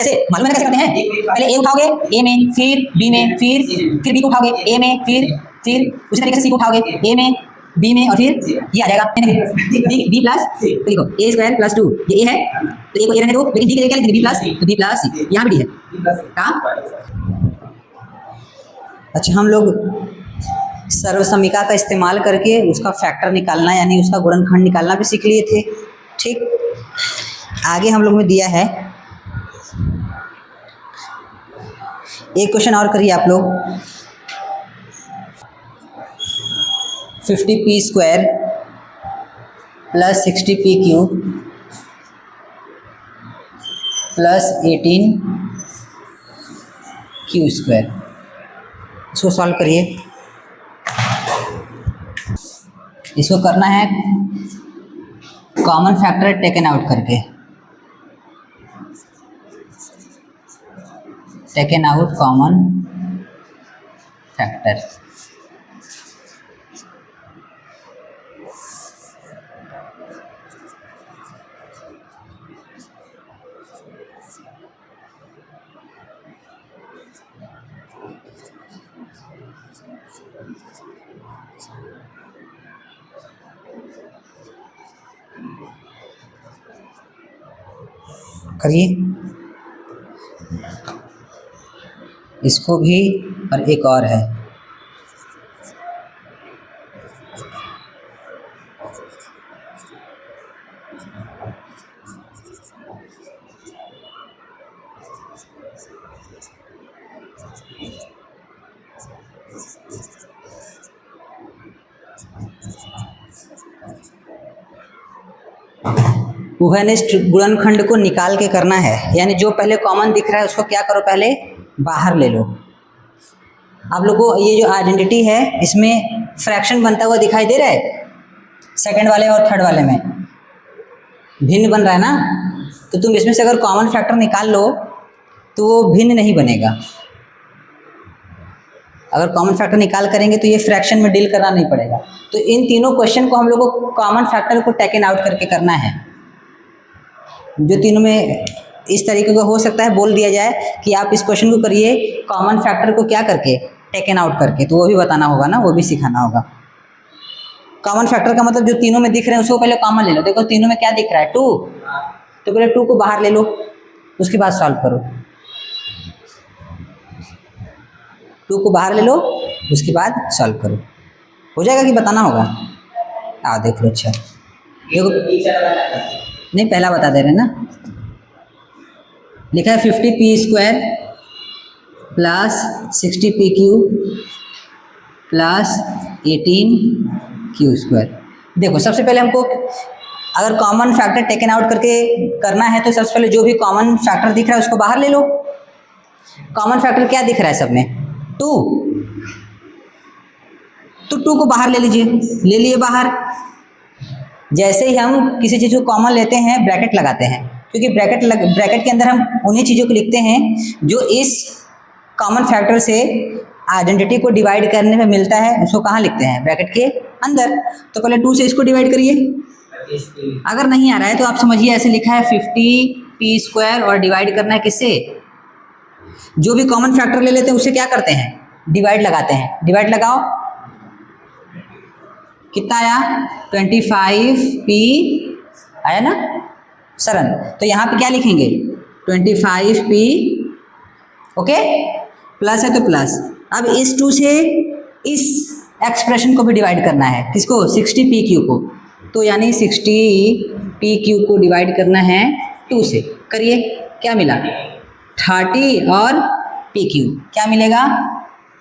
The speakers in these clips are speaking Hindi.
कैसे मालूम है कैसे करते हैं? पहले ए उठाओगे ए में, फिर बी में, फिर बी को उठाओगे ए में, फिर उसी तरीके से सी को उठाओगे ए में, बी में और फिर ये आ जाएगा बी प्लस देखो ए स्क्वायर प्लस 2 ये ए है तो ए को ए रहने दो लेकिन बी के लिए क्या लिखेंगे बी प्लस तो बी प्लस सी यहाँ भी डी है कहाँ? अच्छा हम लोग सर्वसमीका का इस्तेमाल करके उसका फैक्टर निकालना यानी उसका गुणनखंड निकालना भी सीख लिए थे। ठीक, आगे हम लोग में दिया है एक क्वेश्चन और करिए आप लोग। 50p square plus 60p cube plus 18q square, इसको सॉल्व करिए। इसको करना है कॉमन फैक्टर टेकन आउट करके, टेकन आउट कॉमन फैक्टर। करिए इसको भी और एक और है उभयनिष्ठ गुणनखंड को निकाल के करना है, यानी जो पहले कॉमन दिख रहा है उसको क्या करो पहले बाहर ले लो। आप लोगों को ये जो आइडेंटिटी है इसमें फ्रैक्शन बनता हुआ दिखाई दे रहा है, सेकंड वाले और थर्ड वाले में भिन्न बन रहा है ना, तो तुम इसमें से अगर कॉमन फैक्टर निकाल लो तो वो भिन्न नहीं बनेगा। अगर कॉमन फैक्टर निकाल करेंगे तो ये फ्रैक्शन में डील करना नहीं पड़ेगा। तो इन तीनों क्वेश्चन को हम लोग को कॉमन फैक्टर को टेकन आउट करके करना है। जो तीनों में इस तरीके का हो सकता है बोल दिया जाए कि आप इस क्वेश्चन को करिए कॉमन फैक्टर को क्या करके टेकन आउट करके, तो वो भी बताना होगा ना, वो भी सिखाना होगा। कॉमन फैक्टर का मतलब जो तीनों में दिख रहे हैं उसको पहले कॉमन ले लो। देखो तीनों में क्या दिख रहा है 2, तो पहले 2 को बाहर ले लो, उसके बाद सॉल्व करो। 2 को बाहर ले लो उसके बाद सॉल्व करो, हो जाएगा कि बताना होगा? देख लो। अच्छा देखो नहीं पहला बता दे रहे ना, लिखा है 50p square plus 60p cube plus 18q square. देखो सबसे पहले हमको अगर कॉमन फैक्टर टेकन आउट करके करना है तो सबसे पहले जो भी कॉमन फैक्टर दिख रहा है उसको बाहर ले लो। कॉमन फैक्टर क्या दिख रहा है सब में 2, तो 2 को बाहर ले लीजिए, ले लिए बाहर। जैसे ही हम किसी चीज़ को कॉमन लेते हैं ब्रैकेट लगाते हैं, क्योंकि ब्रैकेट के अंदर हम उन्हीं चीज़ों को लिखते हैं जो इस कॉमन फैक्टर से आइडेंटिटी को डिवाइड करने में मिलता है, उसको कहाँ लिखते हैं ब्रैकेट के अंदर। तो पहले 2 से इसको डिवाइड करिए। अगर नहीं आ रहा है तो आप समझिए ऐसे लिखा है 50p स्क्वायर और डिवाइड करना है किससे, जो भी कॉमन फैक्टर ले लेते हैं उससे क्या करते हैं डिवाइड लगाते हैं। डिवाइड लगाओ, कितना आया 25p आया ना सरन, तो यहाँ पे क्या लिखेंगे 25p, ओके प्लस है तो प्लस। अब इस 2 से इस एक्सप्रेशन को भी डिवाइड करना है, किसको 60p क्यू को, तो यानी 60p क्यू को डिवाइड करना है 2 से। करिए क्या मिला 30 और p क्यू, क्या मिलेगा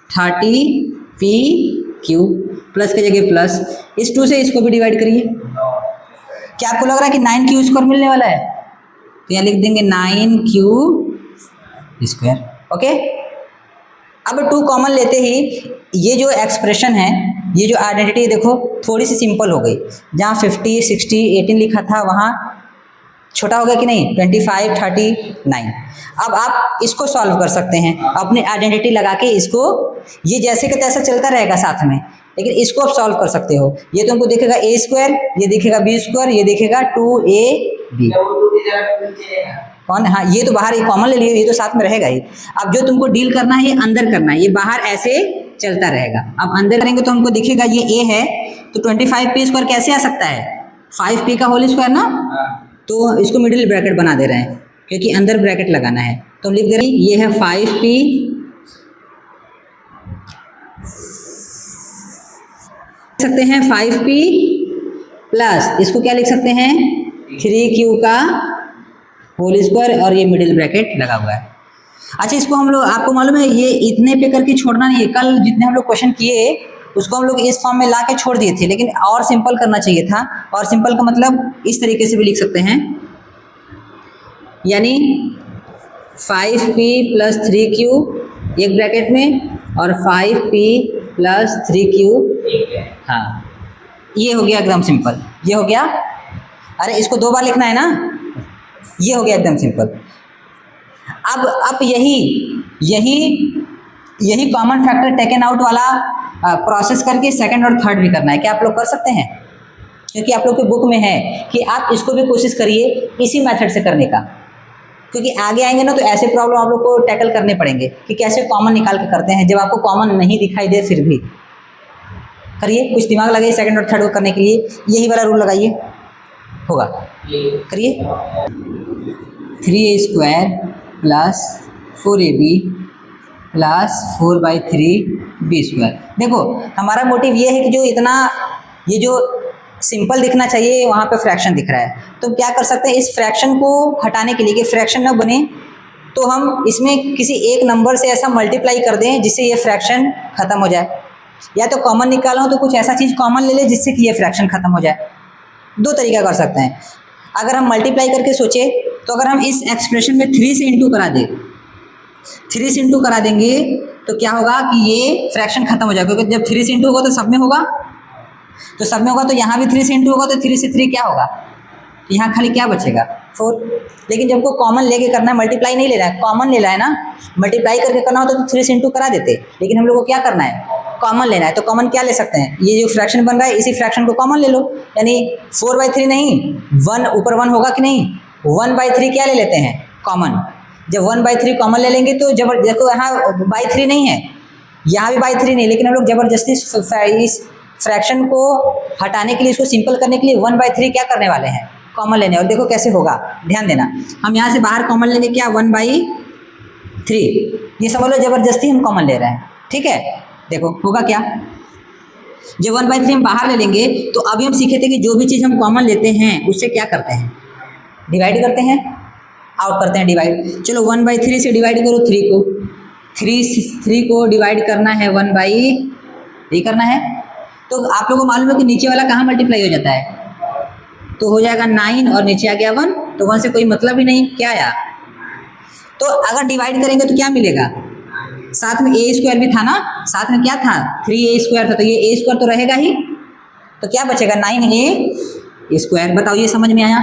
30p क्यू प्लस की जगह प्लस, इस 2 से इसको भी डिवाइड करिए। क्या आपको लग रहा है कि 9q स्क्वायर मिलने वाला है, तो यहाँ लिख देंगे 9q स्क्वायर, ओके। अब 2 कॉमन लेते ही ये जो एक्सप्रेशन है, ये जो आइडेंटिटी देखो थोड़ी सी सिंपल हो गई। जहाँ 50, 60, 18 लिखा था वहाँ छोटा हो गया कि नहीं 25, 39। अब आप इसको सॉल्व कर सकते हैं अपनी आइडेंटिटी लगा के, इसको ये जैसे कि तैसा चलता रहेगा साथ में, लेकिन इसको आप सॉल्व कर सकते हो। ये तुमको दिखेगा a स्क्वायर, ये दिखेगा b स्क्वायर, ये दिखेगा 2ab, कौन, हाँ ये तो बाहर, ये कॉमन ले लियो, ये तो साथ में रहेगा ही। अब जो तुमको डील करना है ये अंदर करना है, ये बाहर ऐसे चलता रहेगा। अब अंदर करेंगे तो हमको दिखेगा ये ए है, तो 25p स्क्वायर कैसे आ सकता है, 5p का होल स्क्वायर ना, तो इसको मिडिल ब्रैकेट बना दे रहे हैं क्योंकि अंदर ब्रैकेट लगाना है। तो हम लिख दे रहे हैं ये है 5p सकते हैं 5p प्लस इसको क्या लिख सकते हैं 3q का होल स्क्वायर, और ये मिडिल ब्रैकेट लगा हुआ है। अच्छा इसको हम लोग, आपको मालूम है ये इतने पे करके छोड़ना नहीं है, कल जितने हम लोग क्वेश्चन किए उसको हम लोग इस फॉर्म में ला के छोड़ दिए थे, लेकिन और सिंपल करना चाहिए था। और सिंपल का मतलब इस तरीके से भी लिख सकते हैं, यानी 5p प्लस 3q एक ब्रैकेट में और 5p प्लस 3q, हाँ ये हो गया एकदम सिंपल, ये हो गया। अरे इसको 2 बार लिखना है ना, ये हो गया एकदम सिंपल। अब यही कॉमन फैक्टर टेकन आउट वाला प्रोसेस करके सेकंड और थर्ड भी करना है। क्या आप लोग कर सकते हैं? क्योंकि आप लोग के बुक में है कि आप इसको भी कोशिश करिए इसी मेथड से करने का, क्योंकि आगे आएंगे ना तो ऐसे प्रॉब्लम आप लोग को टैकल करने पड़ेंगे कि कैसे कॉमन निकाल के करते हैं। जब आपको कॉमन नहीं दिखाई दे फिर भी करिए, कुछ दिमाग लगाइए सेकंड और थर्ड को करने के लिए, यही वाला रूल लगाइए, होगा। करिए 3a square plus 4ab plus 4/3b square. देखो हमारा मोटिव ये है कि जो इतना ये जो सिंपल दिखना चाहिए वहाँ पे फ्रैक्शन दिख रहा है, तो क्या कर सकते हैं इस फ्रैक्शन को हटाने के लिए कि फ्रैक्शन ना बने, तो हम इसमें किसी एक नंबर से ऐसा मल्टीप्लाई कर दें जिससे ये फ्रैक्शन खत्म हो जाए। या तो कॉमन निकाला हो तो कुछ ऐसा चीज़ कॉमन ले ले जिससे कि ये फ्रैक्शन खत्म हो जाए। 2 तरीका कर सकते हैं। अगर हम मल्टीप्लाई करके सोचे तो अगर हम इस एक्सप्रेशन में 3 से इंटू करा दें, 3 से इंटू करा देंगे तो क्या होगा कि ये फ्रैक्शन खत्म हो जाएगा, क्योंकि जब 3 से इंटू होगा तो सब में होगा, तो सब में होगा तो यहाँ भी 3 से इंटू होगा तो 3 से 3 क्या होगा, यहाँ खाली क्या बचेगा 4। लेकिन जब को कॉमन लेके करना है, मल्टीप्लाई नहीं ले रहा है, कॉमन ले रहा है ना, मल्टीप्लाई करके करना हो तो 3 से इंटू करा देते, लेकिन हम लोग को क्या करना है कॉमन लेना है। तो कॉमन क्या ले सकते हैं, ये जो फ्रैक्शन बन रहा है इसी फ्रैक्शन को कॉमन ले लो, यानी 4/3 नहीं 1 ऊपर 1 होगा कि नहीं, 1/3 क्या ले लेते हैं कॉमन। जब 1/3 कॉमन ले लेंगे तो देखो यहाँ बाई 3 नहीं है, यहाँ भी बाई 3 नहीं, लेकिन हम लोग ज़बरदस्ती इस फ्रैक्शन को हटाने के लिए, इसको सिंपल करने के लिए 1/3 क्या करने वाले हैं कॉमन लेने। और देखो कैसे होगा, ध्यान देना, हम यहाँ से बाहर कॉमन लेंगे क्या 1/3, ये समझ लो ज़बरदस्ती हम कॉमन ले रहे हैं, ठीक है। देखो होगा क्या, जब 1/3 हम बाहर ले लेंगे तो अभी हम सीखे थे कि जो भी चीज़ हम कॉमन लेते हैं उससे क्या करते हैं डिवाइड करते हैं, आउट करते हैं डिवाइड। चलो 1/3 से डिवाइड करो 3 को, 3 को डिवाइड करना है 1/3 करना है, तो आप लोगों को मालूम है कि नीचे वाला कहाँ मल्टीप्लाई हो जाता है, तो हो जाएगा 9 और नीचे आ गया 1, तो 1 से कोई मतलब ही नहीं, क्या आया। तो अगर डिवाइड करेंगे तो क्या मिलेगा, साथ में a स्क्वायर भी था ना, साथ में क्या था 3a स्क्वायर था, तो ये a स्क्वायर तो रहेगा ही, तो क्या बचेगा 9a स्क्वायर। बताओ ये समझ में आया,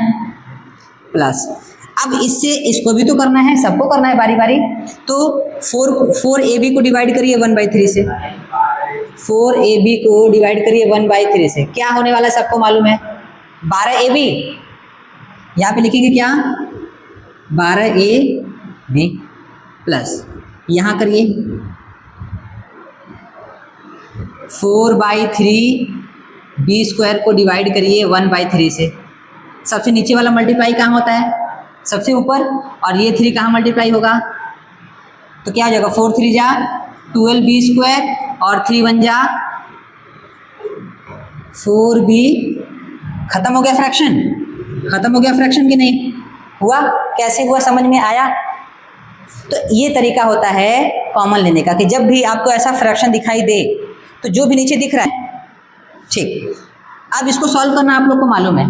प्लस अब इससे इसको भी तो करना है, सबको करना है बारी बारी, तो 4ab को डिवाइड करिए 1/3 से, 4ab को डिवाइड करिए 1/3 से, क्या होने वाला है सबको मालूम है 12ab, यहाँ पे लिखेंगे क्या 12ab प्लस यहाँ करिए 4/3b स्क्वायर को डिवाइड करिए 1/3 से, सबसे नीचे वाला मल्टीप्लाई कहाँ होता है सबसे ऊपर, और ये 3 कहाँ मल्टीप्लाई होगा, तो क्या हो जाएगा 4 3 जा 12b स्क्वायर और 3 1 जा 4b, खत्म हो गया फ्रैक्शन, खत्म हो गया फ्रैक्शन कि नहीं हुआ, कैसे हुआ समझ में आया। तो ये तरीका होता है कॉमन लेने का कि जब भी आपको ऐसा फ्रैक्शन दिखाई दे तो जो भी नीचे दिख रहा है, ठीक। अब इसको सॉल्व करना आप लोग को मालूम है,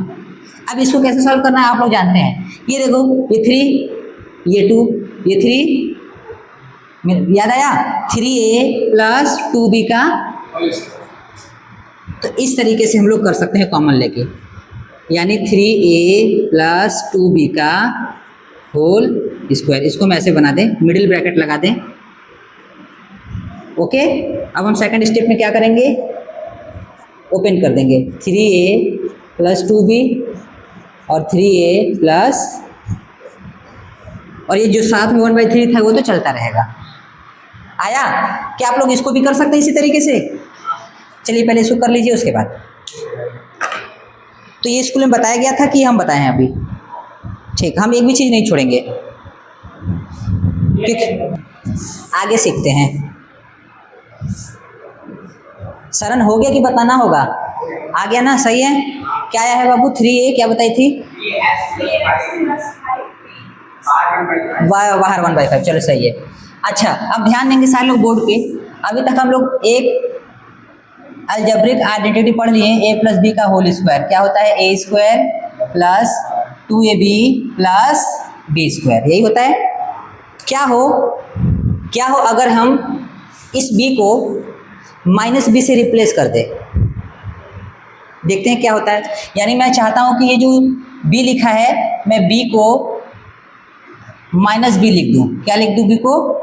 अब इसको कैसे सॉल्व करना है आप लोग जानते हैं। ये देखो ये 3 ये 2 ये 3, याद आया 3a प्लस 2b का, तो इस तरीके से हम लोग कर सकते हैं कॉमन लेके, यानी 3a प्लस 2b का होल स्क्वायर। इसको मैं ऐसे बना दें, मिडिल ब्रैकेट लगा दें, ओके। अब हम सेकंड स्टेप में क्या करेंगे, ओपन कर देंगे 3a प्लस 2b और 3a प्लस और ये जो साथ में 1/3 था वो तो चलता रहेगा। आया? क्या आप लोग इसको भी कर सकते हैं इसी तरीके से? चलिए पहले इसको कर लीजिए, उसके बाद। तो ये स्कूल में बताया गया था कि हम बताए हैं अभी। ठीक, हम एक भी चीज़ नहीं छोड़ेंगे, क्योंकि आगे सीखते हैं। सरन हो गया कि बताना होगा? आ गया ना? सही है। क्या आया है बाबू? 3a क्या बताई थी? बाहर 1/5। चलो सही है। अच्छा, अब ध्यान देंगे सारे लोग बोर्ड पे। अभी तक हम लोग एक अलजेब्रिक आइडेंटिटी पढ़ लिए, a + b का होल स्क्वायर। क्या होता है? a² + 2ab + b²। यही होता है। क्या हो अगर हम इस b को -b से रिप्लेस कर दे? देखते हैं क्या होता है। यानी मैं चाहता हूं कि ये जो b लिखा है, मैं b को -b लिख दूं। क्या लिख दूं b को?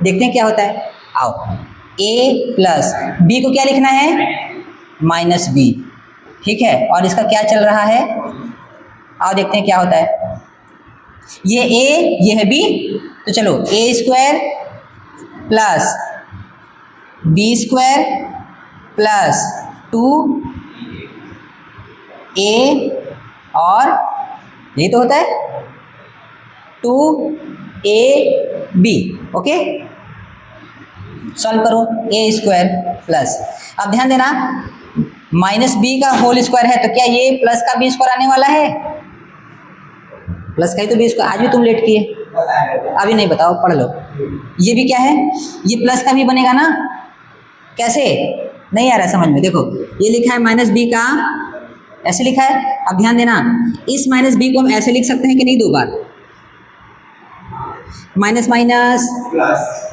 देखते हैं क्या होता है। आओ, a + b को क्या लिखना है? -b। ठीक है, और इसका क्या चल रहा है? आओ देखते हैं क्या होता है। ये a, ये है b, तो चलो a² + b² + 2a, और यही तो होता है 2ab। ओके, सॉल्व करो। a² प्लस, अब ध्यान देना, -b का होल स्क्वायर है, तो क्या ये प्लस का b² आने वाला है? प्लस का ही तो b²। आज भी तुम लेट किए, अभी नहीं बताओ, पढ़ लो। ये भी क्या है? ये प्लस का भी बनेगा ना? कैसे? नहीं आ रहा समझ में? देखो, ये लिखा है -b का, ऐसे लिखा है। अब ध्यान देना, इस -b को हम ऐसे लिख सकते हैं कि नहीं? 2 बार माइनस माइनस प्लस,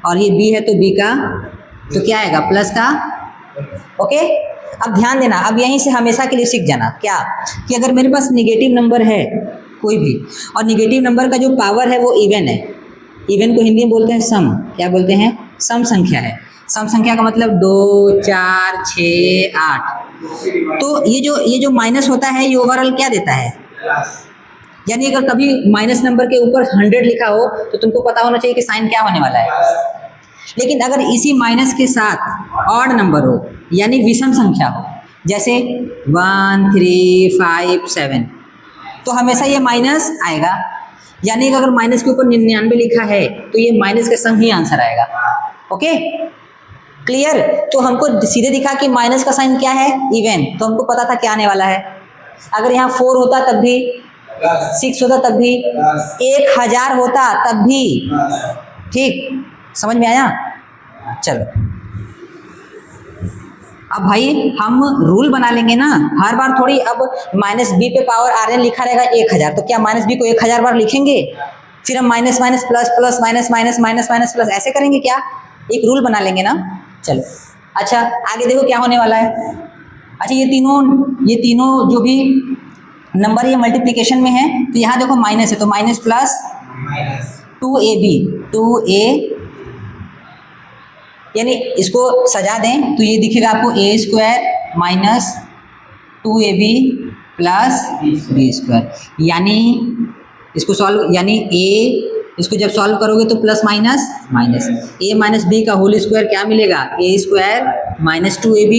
और ये b है तो b का, तो क्या आएगा? प्लस का। ओके, अब ध्यान देना, अब यहीं से हमेशा के लिए सीख जाना क्या, कि अगर मेरे पास निगेटिव नंबर है कोई भी, और निगेटिव नंबर का जो पावर है वो इवन है। इवन को हिंदी में बोलते हैं सम। क्या बोलते हैं? सम संख्या है। सम संख्या का मतलब 2, 4, 6, 8। तो ये जो माइनस होता है, ये ओवरऑल क्या देता है? यानी अगर कभी माइनस नंबर के ऊपर 100 लिखा हो तो तुमको पता होना चाहिए कि साइन क्या होने वाला है। लेकिन अगर इसी माइनस के साथ ऑड नंबर हो, यानी विषम संख्या हो, जैसे 1, 3, 5, 7, तो हमेशा ये माइनस आएगा। यानी अगर माइनस के ऊपर 99 लिखा है तो ये माइनस के संग ही आंसर आएगा। Okay, clear? तो हमको सीधे दिखा कि माइनस का साइन क्या है? इवन। तो हमको पता था क्या आने वाला है। अगर यहाँ 4 होता तब भी, 6 होता तब भी, 1000 होता तब भी। ठीक, समझ में आया? चलो, अब भाई हम रूल बना लेंगे ना, हर बार थोड़ी। अब -b पे पावर rn लिखा रहेगा 1000, तो क्या -b को 1000 बार लिखेंगे? फिर हम minus minus plus plus minus minus minus minus plus ऐसे करेंगे क्या? एक रूल बना लेंगे ना। चलो, अच्छा आगे देखो क्या होने वाला है। अच्छा, ये तीनों जो भी नंबर ये मल्टीप्लिकेशन में है, तो यहाँ देखो माइनस है, तो माइनस प्लस 2ab, 2a, यानी इसको सजा दें तो ये दिखेगा आपको a² - 2ab + b²। यानी इसको सॉल्व, यानी इसको जब सॉल्व करोगे तो plus minus minus, a - b का होल स्क्वायर क्या मिलेगा? a² - 2ab।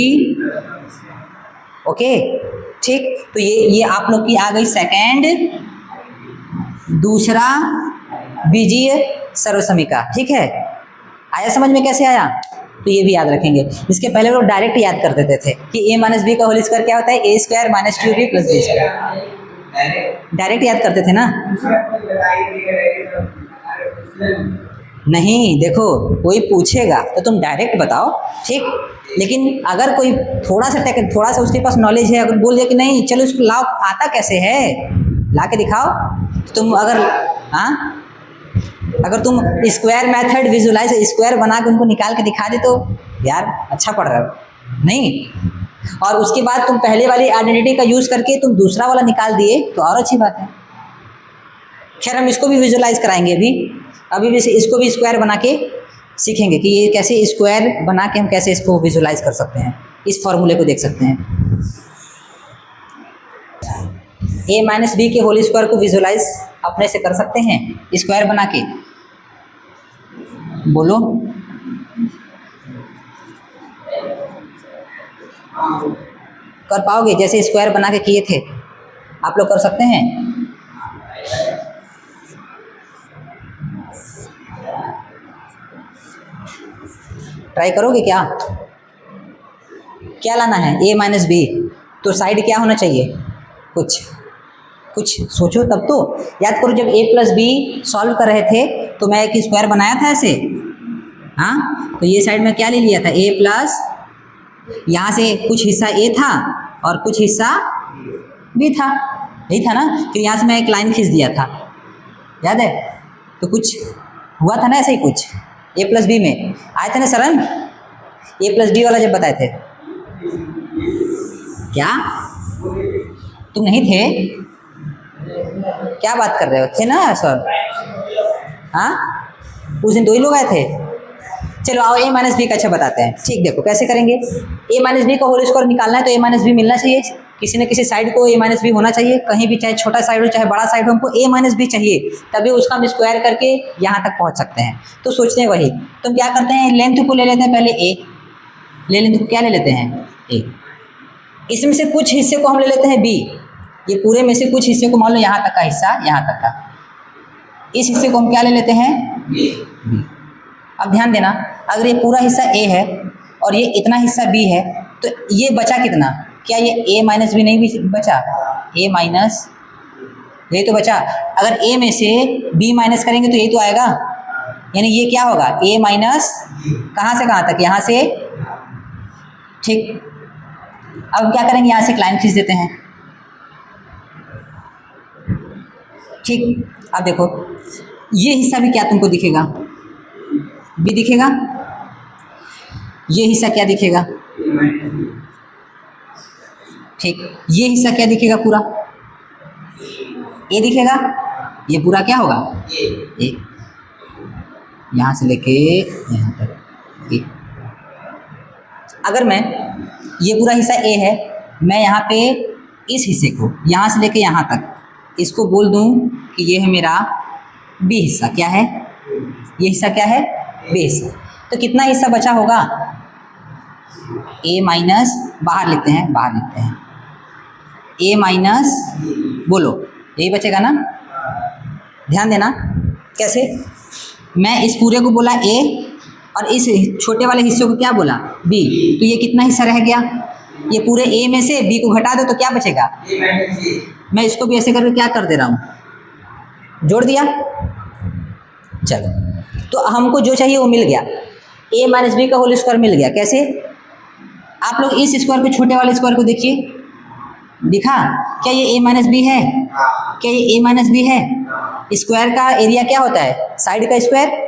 ओके, ठीक। तो ये आप लोग की आ गई सेकेंड, दूसरा बीजीय सर्वसमीका। ठीक है, आया समझ में? कैसे आया? तो ये भी याद रखेंगे। इसके पहले लोग डायरेक्ट याद कर देते थे कि a - b का होल स्क्वायर क्या होता है? a² - 2ab + b²। डायरेक्ट याद करते थे ना? नहीं, देखो कोई पूछेगा तो तुम डायरेक्ट बताओ, ठीक। लेकिन अगर कोई थोड़ा सा उसके पास नॉलेज है, अगर बोल दिया कि नहीं चलो इसको लाओ, आता कैसे है, ला के दिखाओ, तो तुम अगर तुम स्क्वायर मेथड विजुलाइज, स्क्वायर बना के उनको निकाल के दिखा दे तो यार अच्छा पढ़ रहे हो नहीं। और उसके बाद तुम पहले वाली आइडेंटिटी का यूज़ करके तुम दूसरा वाला निकाल दिए तो और अच्छी बात है। खैर हम इसको भी विजुलाइज कराएंगे अभी भी इसको भी स्क्वायर बना के सीखेंगे कि ये कैसे स्क्वायर बना के हम कैसे इसको विजुलाइज कर सकते हैं, इस फॉर्मूले को देख सकते हैं। ए माइनस बी के होल स्क्वायर को विजुलाइज अपने से कर सकते हैं स्क्वायर बना के? बोलो। कर पाओगे? जैसे स्क्वायर बना के किए थे आप लोग कर सकते हैं? ट्राई करोगे क्या? क्या लाना है? ए माइनस बी, तो साइड क्या होना चाहिए? कुछ कुछ सोचो तब तो। याद करो जब ए प्लस बी सॉल्व कर रहे थे तो मैं एक स्क्वायर बनाया था ऐसे, हाँ? तो ये साइड में क्या ले लिया था? ए प्लस, यहाँ से कुछ हिस्सा ए था और कुछ हिस्सा बी था, यही था ना? फिर यहाँ से मैं एक लाइन खींच दिया था, याद है? तो कुछ हुआ था ना ऐसे ही कुछ ए प्लस बी में आए थे ना सरन? ए प्लस बी वाला जब बताए थे, क्या तुम नहीं थे? क्या बात कर रहे हो? थे ना सर? हाँ, उस दिन 2 ही लोग आए थे। चलो आओ ए माइनस बी का अच्छा बताते हैं। ठीक, देखो कैसे करेंगे। ए माइनस बी का होल स्क्वायर निकालना है तो ए माइनस बी मिलना चाहिए, किसी न किसी साइड को ए माइनस बी होना चाहिए, कहीं भी, चाहे छोटा साइड हो चाहे बड़ा साइड हो, हमको ए माइनस बी चाहिए, तभी उसका हम स्क्वायर करके यहाँ तक पहुँच सकते हैं। तो सोचते हैं वही, तो क्या करते हैं, लेंथ को ले लेते हैं पहले ए, लेंथ को क्या ले लेते हैं? ए। इसमें से कुछ हिस्से को हम ले लेते हैं बी, ये पूरे में से कुछ हिस्से को मान लो यहाँ तक का हिस्सा, यहाँ तक का, इस हिस्से को हम क्या ले लेते हैं? बी। अब ध्यान देना, अगर ये पूरा हिस्सा ए है और ये इतना हिस्सा बी है तो ये बचा कितना? क्या ये ए माइनस बी नहीं बचा? ए माइनस, यही तो बचा। अगर ए में से बी माइनस करेंगे तो यही तो आएगा, यानी ये क्या होगा? ए माइनस कहाँ से कहाँ तक? यहाँ से, ठीक। अब क्या करेंगे, यहाँ से एक लाइन खींच देते हैं, ठीक। अब देखो ये हिस्सा भी क्या तुमको दिखेगा? बी दिखेगा। ये हिस्सा क्या दिखेगा? ठीक। ये हिस्सा क्या दिखेगा? पूरा ए दिखेगा। ये पूरा क्या होगा? ए। यहाँ से लेके यहाँ तक ए। अगर मैं, ये पूरा हिस्सा ए है, मैं यहाँ पे इस हिस्से को यहाँ से लेके यहाँ तक इसको बोल दूँ कि ये है मेरा बी हिस्सा। क्या है ये हिस्सा? क्या है? बी हिस्सा। तो कितना हिस्सा बचा होगा? ए माइनस, बाहर लेते हैं, बाहर लेते हैं, ए माइनस, बोलो यही बचेगा ना? ध्यान देना कैसे, मैं इस पूरे को बोला ए और इस छोटे वाले हिस्से को क्या बोला? बी। तो ये कितना हिस्सा रह गया? ये पूरे ए में से बी को घटा दो तो क्या बचेगा? मैं इसको भी ऐसे करके क्या कर दे रहा हूँ, जोड़ दिया। चलो, तो हमको जो चाहिए वो मिल गया, ए माइनस बी का होल स्क्वायर मिल गया। कैसे? आप लोग इस स्क्वायर को, छोटे वाले स्क्वायर को देखिए, दिखा क्या ये ए माइनस बी है? क्या ये ए माइनस बी है? स्क्वायर का एरिया क्या होता है? साइड का स्क्वायर,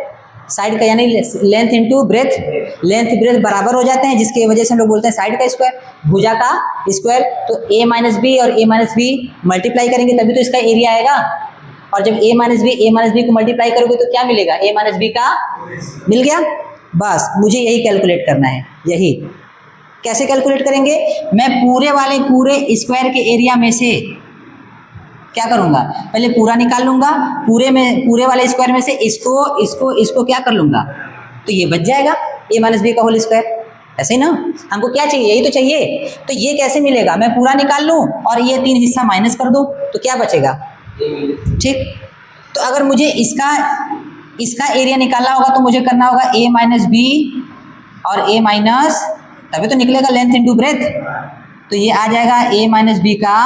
साइड का यानी length into breadth, length breadth बराबर हो जाते हैं, जिसकी वजह से हम लोग बोलते हैं साइड का स्क्वायर, भुजा का स्क्वायर। तो ए माइनस बी और ए माइनस बी मल्टीप्लाई करेंगे तभी तो इसका एरिया आएगा। और जब ए माइनस बी को मल्टीप्लाई करोगे तो क्या मिलेगा? ए माइनस बी का मिल गया। बस मुझे यही कैलकुलेट करना है। यही कैसे कैलकुलेट करेंगे? मैं पूरे स्क्वायर के एरिया में से क्या करूँगा, पहले पूरा निकाल लूँगा, पूरे वाले स्क्वायर में से इसको क्या कर लूँगा, तो ये बच जाएगा ए माइनस बी का होल स्क्वायर। ऐसे ही ना, हमको क्या चाहिए? यही तो चाहिए। तो ये कैसे मिलेगा? मैं पूरा निकाल लूँ और ये 3 हिस्सा माइनस कर दूँ तो क्या बचेगा? ठीक। तो अगर मुझे इसका एरिया निकालना होगा तो मुझे करना होगा ए माइनस बी और ए माइनस, तभी तो निकलेगा लेंथ इंटू ब्रेथ। तो ये आ जाएगा ए माइनस बी का।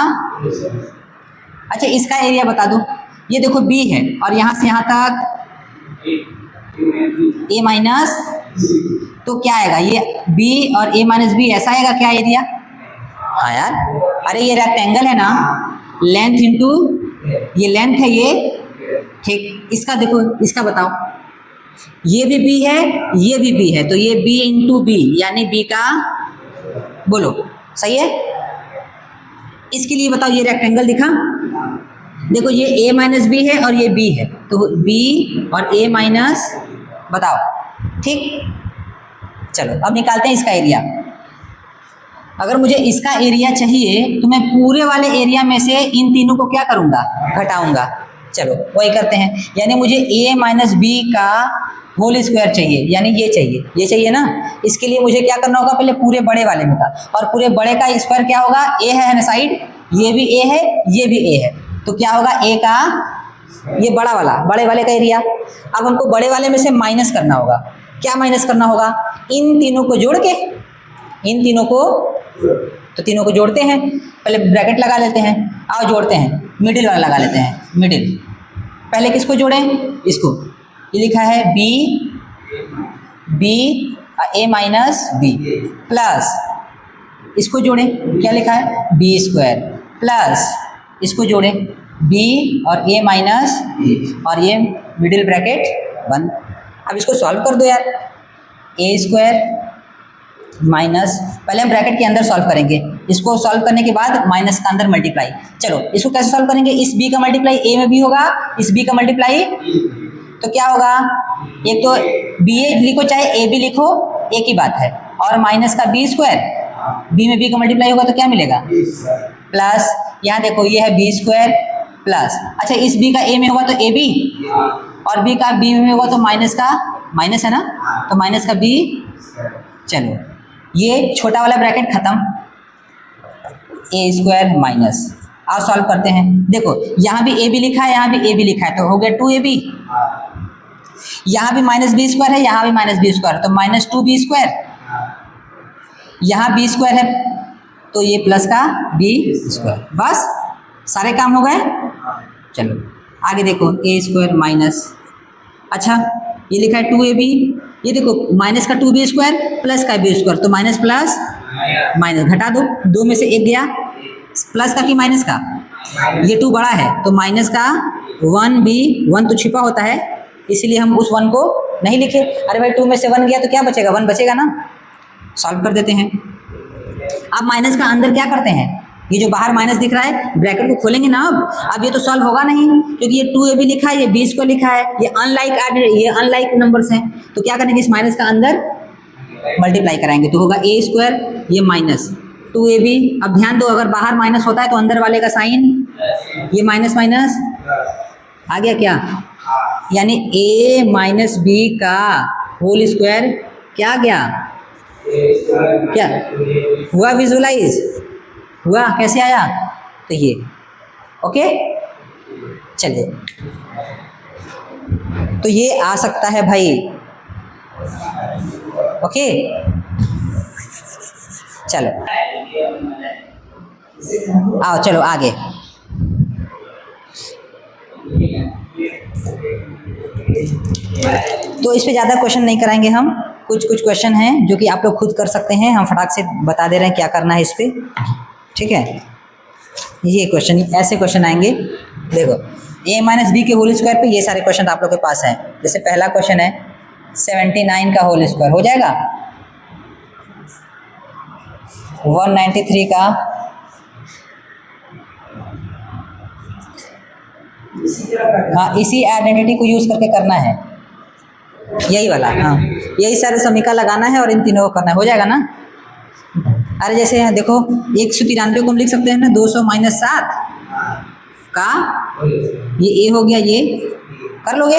अच्छा, इसका एरिया बता दो। ये देखो बी है और यहाँ से यहाँ तक ए माइनस, तो क्या आएगा? ये बी और ए माइनस बी ऐसा आएगा क्या एरिया? हाँ यार, अरे ये रेक्टेंगल है ना, लेंथ इंटू ये लेंथ है ये, ठीक। इसका देखो, इसका बताओ, ये भी बी है, ये भी बी है, तो ये बी इंटू बी यानी बी का, बोलो सही है? इसके लिए बताओ, ये रेक्टेंगल दिखा, देखो ये a माइनस बी है और ये b है, तो b और a माइनस, बताओ, ठीक। चलो अब निकालते हैं इसका एरिया। अगर मुझे इसका एरिया चाहिए तो मैं पूरे वाले एरिया में से इन तीनों को क्या करूँगा, घटाऊँगा। चलो वही करते हैं, यानी मुझे a माइनस बी का होल स्क्वायर चाहिए, यानी ये चाहिए ना। इसके लिए मुझे क्या करना होगा, पहले पूरे बड़े वाले में का, और पूरे बड़े का स्क्वायर क्या होगा, a है ना साइड, ये भी a है, ये भी a है, तो क्या होगा a का, ये बड़े वाले का एरिया। अब हमको बड़े वाले में से माइनस करना होगा। क्या माइनस करना होगा, इन तीनों को जोड़ के, इन तीनों को, तो तीनों को जोड़ते हैं, पहले ब्रैकेट लगा लेते हैं। आओ जोड़ते हैं, मिडिल वाला लगा लेते हैं, मिडिल। पहले किसको जोड़ें, इसको, ये लिखा है b a minus b plus, इसको जोड़ें, क्या लिखा है बी स्क्वायर, प्लस इसको जोड़ें b और a माइनस, और ये मिडिल ब्रैकेट बंद। अब इसको सॉल्व कर दो यार, a स्क्वायर माइनस, पहले हम ब्रैकेट के अंदर सॉल्व करेंगे, इसको सॉल्व करने के बाद माइनस का अंदर मल्टीप्लाई। चलो इसको कैसे सॉल्व करेंगे, इस b का मल्टीप्लाई a में भी होगा, इस b का मल्टीप्लाई, तो क्या होगा, एक तो b a लिखो चाहे a b लिखो, एक ही बात है, और माइनस का b स्क्वायर, b में b का मल्टीप्लाई होगा तो क्या मिलेगा, प्लस, यहाँ देखो ये है b स्क्वायर प्लस, अच्छा इस b का a में होगा तो a b, और b का b में होगा तो माइनस का, माइनस है ना, तो माइनस का b। चलो ये छोटा वाला ब्रैकेट खत्म, a स्क्वायर माइनस। आओ सॉल्व करते हैं, देखो यहाँ भी a b लिखा है, यहाँ भी a b लिखा है, तो हो गया 2ab, यहाँ भी माइनस बी स्क्वायर है, यहाँ भी माइनस बी स्क्वायर, तो माइनस 2b स्क्वायर, यहाँ b स्क्वायर है तो ये प्लस का b स्क्वायर, बस सारे काम हो गए। चलो आगे देखो, a स्क्वायर माइनस, अच्छा ये लिखा है 2ab, ये देखो माइनस का 2b स्क्वायर प्लस का b स्क्वायर, तो माइनस प्लस माइनस घटा दो, दो में से एक गया, प्लस का कि माइनस का, ये 2 बड़ा है तो माइनस का 1b, 1 तो छिपा होता है इसीलिए हम उस 1 को नहीं लिखे। अरे भाई 2 में से 1 गया तो क्या बचेगा, 1 बचेगा ना। सॉल्व कर देते हैं। अब माइनस का अंदर क्या करते हैं, ये जो बाहर माइनस दिख रहा है ब्रैकेट को खोलेंगे ना। अब ये तो सॉल्व होगा नहीं क्योंकि ये 2ab लिखा है, ये b को लिखा है, ये अनलाइक नंबर्स हैं, तो क्या करेंगे, इस माइनस का अंदर मल्टीप्लाई कराएंगे तो होगा a स्क्वायर, ये माइनस 2ab। अब ध्यान दो, अगर बाहर माइनस होता है तो अंदर वाले का साइन, ये माइनस माइनस आ गया क्या, यानी a माइनस b का होल स्क्वायर क्या आ गया, क्या हुआ, विजुअलाइज हुआ, कैसे आया, तो ये ओके। चलिए तो ये आ सकता है भाई, ओके। चलो आओ चलो आगे, तो इस पे ज़्यादा क्वेश्चन नहीं कराएंगे हम, कुछ क्वेश्चन हैं जो कि आप लोग खुद कर सकते हैं, हम फटाक से बता दे रहे हैं क्या करना है इस पे, ठीक है। ये क्वेश्चन, ऐसे क्वेश्चन आएंगे, देखो a माइनस बी के होल स्क्वायर पे ये सारे क्वेश्चन आप लोग के पास हैं। जैसे पहला क्वेश्चन है 79 का होल स्क्वायर हो जाएगा, 193 का, हाँ इसी आइडेंटिटी को यूज करके करना है, यही वाला, हाँ यही सारे समीकरण लगाना है और इन तीनों को करना है, हो जाएगा ना। अरे जैसे यहाँ देखो 193 को हम लिख सकते हैं ना 200 माइनस 7 का, ये a हो गया, ये कर लोगे,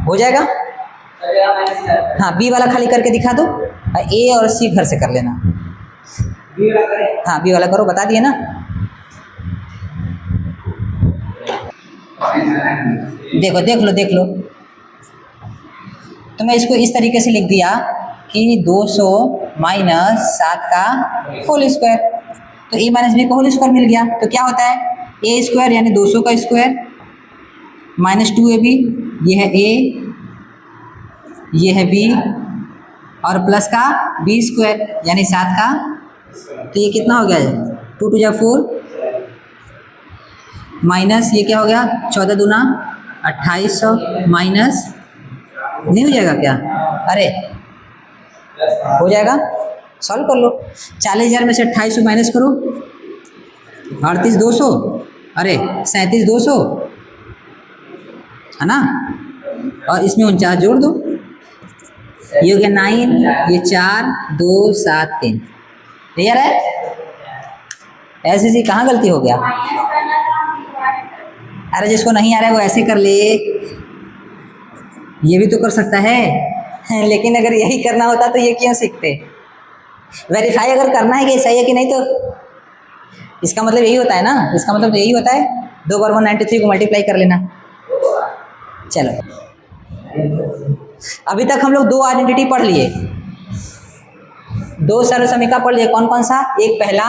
हो जाएगा। हाँ b वाला खाली करके दिखा दो, a और c घर से कर लेना, हाँ b वाला करो, बता दिए ना। देखो देख लो, तो मैं इसको इस तरीके से लिख दिया कि 200 माइनस 7 का होल स्क्वायर, तो a माइनस बी का होल स्क्वायर मिल गया, तो क्या होता है a स्क्वायर यानी 200 का स्क्वायर माइनस 2ab, ये है a, ये है b, और प्लस का b स्क्वायर यानी 7 का, तो ये कितना हो गया है 2 2 4 माइनस ये क्या हो गया 14 दूना 2800 माइनस, नहीं हो जाएगा क्या, अरे हो जाएगा, सॉल्व कर लो। 40,000 में से 2800 माइनस करो, 38,200, अरे 37,200 है ना, और इसमें 49 जोड़ दो, ये हो गया 9, ये 4 2 7 3, क्लियर है। ऐसे जी कहाँ गलती हो गया? अरे जिसको नहीं आ रहा है वो ऐसे कर ले, ये भी तो कर सकता है। लेकिन अगर यही करना होता तो ये क्यों सीखते? वेरीफाई अगर करना है कि सही है कि नहीं, तो इसका मतलब यही होता है ना, इसका मतलब यही होता है 2 बार 193 को मल्टीप्लाई कर लेना। चलो अभी तक हम लोग 2 आइडेंटिटी पढ़ लिए, 2 सरल समीकरण पढ़ लिए। कौन कौन सा? एक पहला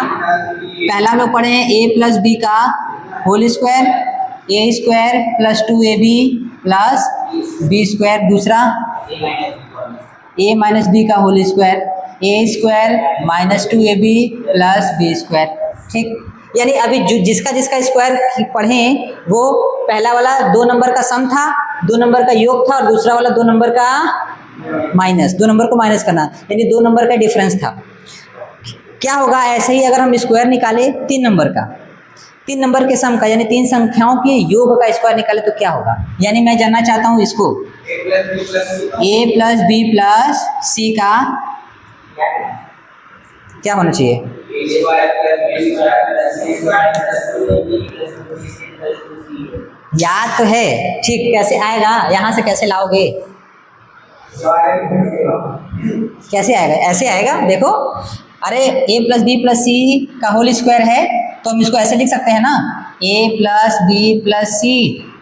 हम लोग पढ़े हैं a प्लस बी का whole square, A square plus 2ab plus B square. दूसरा a माइनस बी का whole square, A square minus 2ab plus B square. ठीक, यानी अभी जो जिसका जिसका स्क्वायर पढ़े वो पहला वाला 2 नंबर का सम था, 2 नंबर का योग था, और दूसरा वाला 2 नंबर का माइनस, 2 नंबर को माइनस करना, यानी 2 नंबर का डिफरेंस था। क्या होगा ऐसे ही अगर हम स्क्वायर निकाले 3 नंबर का, 3 नंबर के सम का, यानी 3 संख्याओं के योग का स्क्वायर निकाले तो क्या होगा? यानी मैं जानना चाहता हूँ इसको a प्लस बी प्लस सी का क्या होना चाहिए? याद तो है, ठीक, कैसे आएगा? यहाँ से कैसे लाओगे? कैसे आएगा? ऐसे आएगा, देखो, अरे a प्लस बी प्लस सी का होल स्क्वायर है तो हम इसको ऐसे लिख सकते हैं ना, a प्लस बी प्लस सी,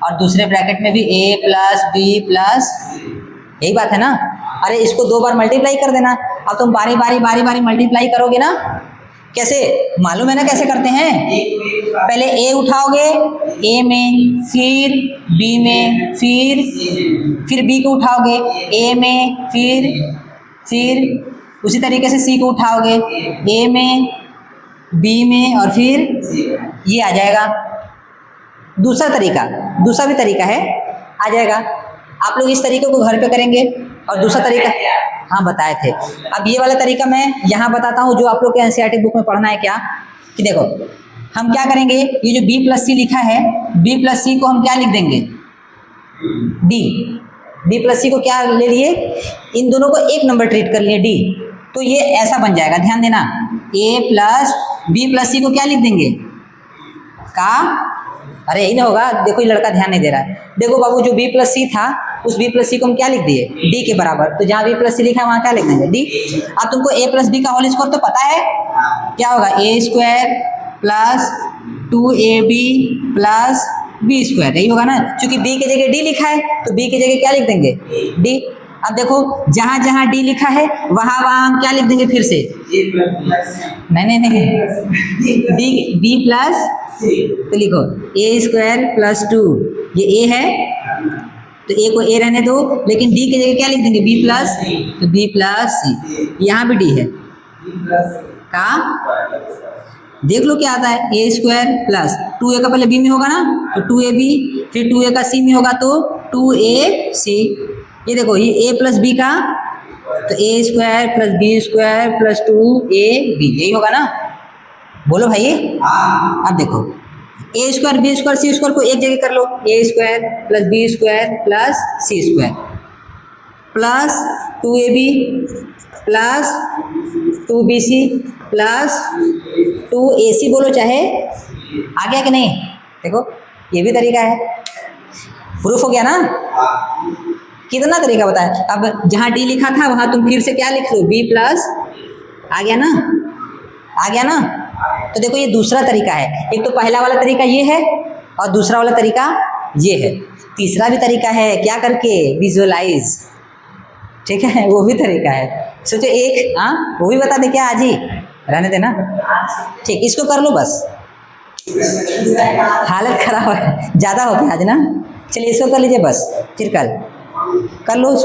और दूसरे ब्रैकेट में भी a प्लस बी प्लस, यही बात है ना। अरे इसको 2 बार मल्टीप्लाई कर देना। अब तुम बारी बारी मल्टीप्लाई करोगे ना, कैसे मालूम है ना कैसे करते हैं? पहले a उठाओगे a में, फिर b में, फिर b को उठाओगे a में, फिर उसी तरीके से c को उठाओगे a में, b में, और फिर ये आ जाएगा। दूसरा भी तरीका है, आ जाएगा। आप लोग इस तरीके को घर पे करेंगे, और दूसरा तरीका हाँ बताए थे। अब ये वाला तरीका मैं यहाँ बताता हूँ जो आप लोग के एनसीईआरटी बुक में पढ़ना है। क्या कि देखो हम क्या करेंगे, ये जो b प्लस सी लिखा है, b प्लस सी को हम क्या लिख देंगे? b प्लस सी को क्या ले लिए? इन दोनों को एक नंबर ट्रीट कर लिए d, तो ये ऐसा बन जाएगा। ध्यान देना, a प्लस बी प्लस सी को क्या लिख देंगे? का, अरे यही ना होगा। देखो ये लड़का ध्यान नहीं दे रहा है। देखो बाबू, जो b प्लस सी था उस b प्लस सी को हम क्या लिख दिए? d के बराबर। तो जहाँ b प्लस सी लिखा है वहाँ क्या लिख देंगे? d। अब तुमको a प्लस बी का होल स्क्वायर तो पता है, क्या होगा? a square plus 2ab plus B square, यही होगा ना। क्योंकि b की जगह d लिखा है तो b की जगह क्या लिख देंगे? d। अब देखो जहाँ जहाँ d लिखा है वहाँ हम क्या लिख देंगे? फिर से नहीं, b प्लस, तो लिखो a स्क्वायर प्लस 2, ये a है तो a को a रहने दो, लेकिन d की जगह क्या लिख देंगे? b प्लस, तो b प्लस सी, यहाँ भी d है का। देख लो क्या आता है, a स्क्वायर प्लस 2a का पहले b में होगा ना, तो 2ab, फिर 2a का c में होगा तो 2ac। ये देखो ये a प्लस b का, तो a square plus B square plus 2ab, यही होगा ना। बोलो भाई। अब देखो a square b square c square को एक जगह कर लो, a square plus B square plus c square plus 2ab plus 2bc plus 2ac, बोलो चाहे, आ गया कि नहीं? देखो ये भी तरीका है, प्रूफ हो गया ना। कितना तरीका बताया। अब जहाँ d लिखा था वहाँ तुम फिर से क्या लिख लो? b प्लस, आ गया ना। तो देखो ये दूसरा तरीका है। एक तो पहला वाला तरीका ये है और दूसरा वाला तरीका ये है। तीसरा भी तरीका है, क्या करके? विजुअलाइज, ठीक है, वो भी तरीका है। सोचो एक, हाँ वो भी बता दे क्या? आज ही रहने देना, ठीक, इसको कर लो बस। हालत खराब है, ज़्यादा हो गया आज ना। चलिए इसको कर लीजिए बस, फिर कल कर लो।